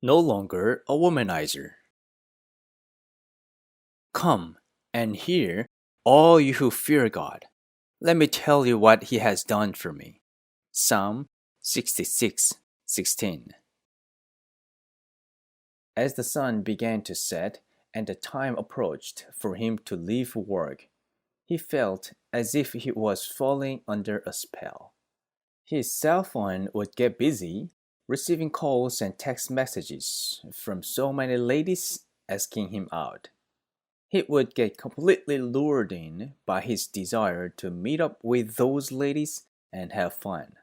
No longer a womanizer. Come and hear, all you who fear God. Let me tell you what he has done for me. Psalm 66:16. As the sun began to set and the time approached for him to leave work, he felt as if he was falling under a spell. His cell phone would get busy, receiving calls and text messages from so many ladies asking him out. He would get completely lured in by his desire to meet up with those ladies and have fun.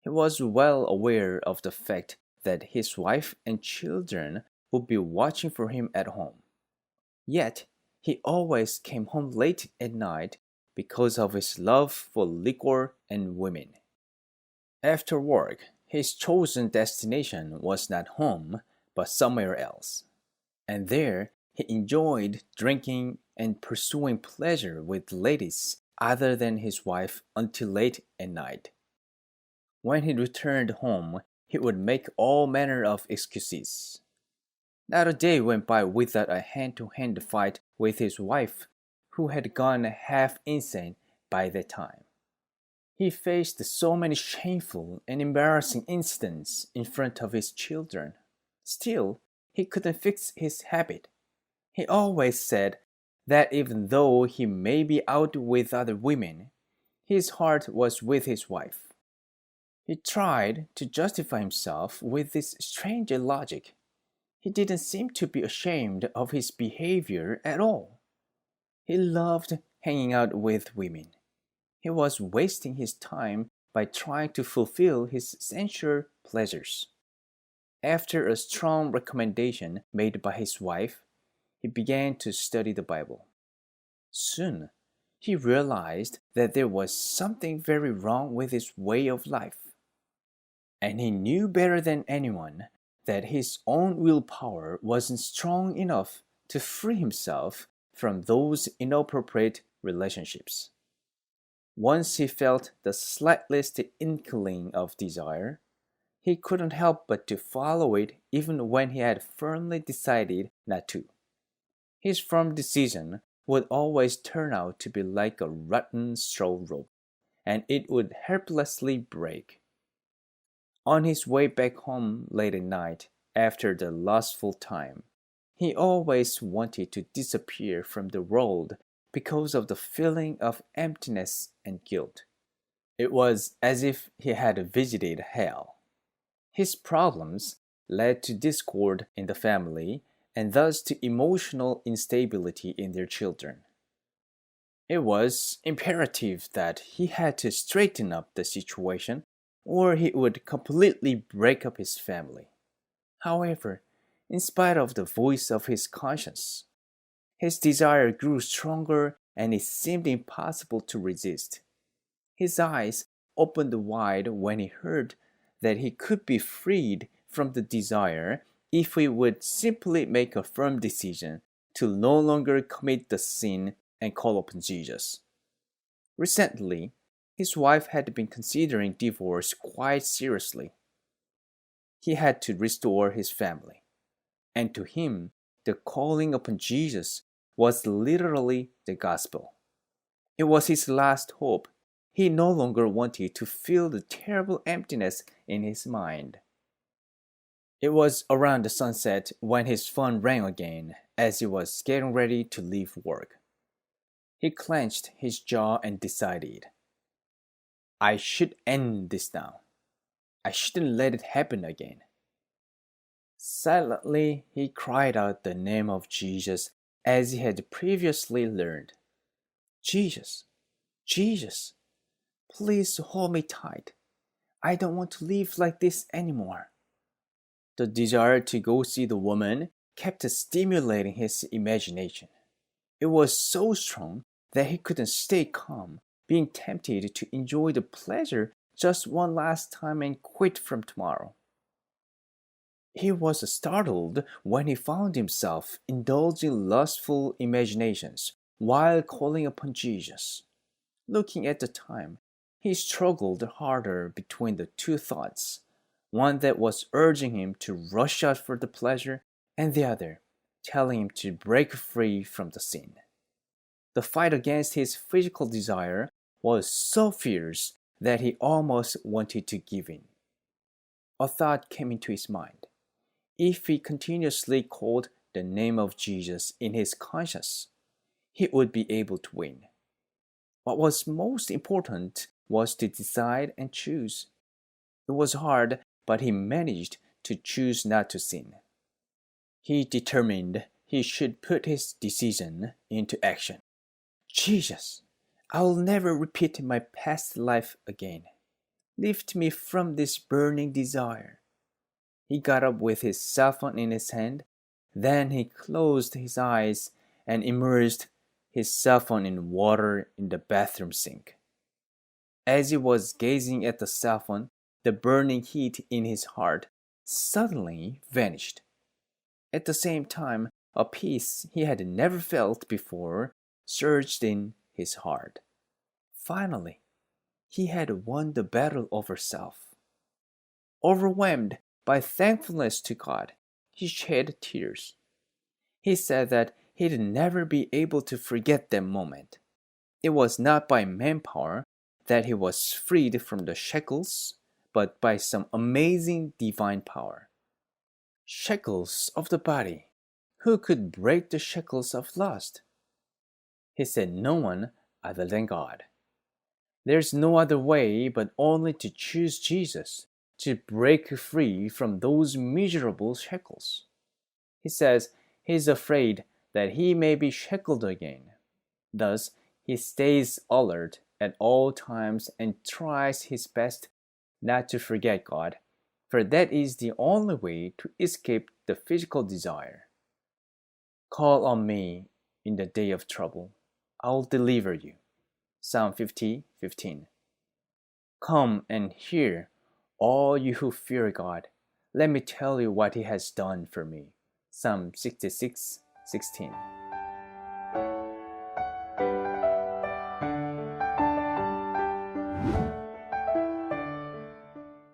He was well aware of the fact that his wife and children would be watching for him at home. Yet, he always came home late at night because of his love for liquor and women. After work, his chosen destination was not home, but somewhere else. And there he enjoyed drinking and pursuing pleasure with ladies other than his wife until late at night. When he returned home, he would make all manner of excuses. Not a day went by without a hand-to-hand fight with his wife, who had gone half insane by that time. He faced so many shameful and embarrassing incidents in front of his children. Still, he couldn't fix his habit. He always said that even though he may be out with other women, his heart was with his wife. He tried to justify himself with this strange logic. He didn't seem to be ashamed of his behavior at all. He loved hanging out with women. He was wasting his time by trying to fulfill his sensual pleasures. After a strong recommendation made by his wife, he began to study the Bible. Soon, he realized that there was something very wrong with his way of life. And he knew better than anyone that his own willpower wasn't strong enough to free himself from those inappropriate relationships. Once he felt the slightest inkling of desire, he couldn't help but to follow it even when he had firmly decided not to. His firm decision would always turn out to be like a rotten straw rope, and it would helplessly break. On his way back home late at night, after the lustful time, he always wanted to disappear from the world because of the feeling of emptiness and guilt. It was as if he had visited hell. His problems led to discord in the family and thus to emotional instability in their children. It was imperative that he had to straighten up the situation or he would completely break up his family. However, in spite of the voice of his conscience, his desire grew stronger and it seemed impossible to resist. His eyes opened wide when he heard that he could be freed from the desire if he would simply make a firm decision to no longer commit the sin and call upon Jesus. Recently, his wife had been considering divorce quite seriously. He had to restore his family, and to him, the calling upon Jesus was literally the gospel. It was his last hope. He no longer wanted to feel the terrible emptiness in his mind. It was around the sunset when his phone rang again as he was getting ready to leave work. He clenched his jaw and decided, I should end this now. I shouldn't let it happen again. Silently, he cried out the name of Jesus as he had previously learned. Jesus, Jesus, please hold me tight. I don't want to live like this anymore. The desire to go see the woman kept stimulating his imagination. It was so strong that he couldn't stay calm, being tempted to enjoy the pleasure just one last time and quit from tomorrow. He was startled when he found himself indulging lustful imaginations while calling upon Jesus. Looking at the time, he struggled harder between the two thoughts. one that was urging him to rush out for the pleasure, and the other telling him to break free from the sin. The fight against his physical desire was so fierce that he almost wanted to give in. A thought came into his mind. If he continuously called the name of Jesus in his conscience, he would be able to win. What was most important was to decide and choose. It was hard, but he managed to choose not to sin. He determined he should put his decision into action. Jesus, I will never repeat my past life again. Lift me from this burning desire. He got up with his cell phone in his hand. Then he closed his eyes and immersed his cell phone in water in the bathroom sink. As he was gazing at the cell phone, the burning heat in his heart suddenly vanished. At the same time, a peace he had never felt before surged in his heart. Finally, he had won the battle over self. Overwhelmed by thankfulness to God, he shed tears. He said that he'd never be able to forget that moment. It was not by manpower that he was freed from the shackles, but by some amazing divine power. Shackles of the body. Who could break the shackles of lust? He said no one other than God. There's no other way but only to choose Jesus, to break free from those miserable shackles. He says he's afraid that he may be shackled again. Thus, he stays alert at all times and tries his best not to forget God, for that is the only way to escape the physical desire. Call on me in the day of trouble. I will deliver you. Psalm 50:15. Come and hear, all you who fear God. Let me tell you what he has done for me. Psalm 66:16.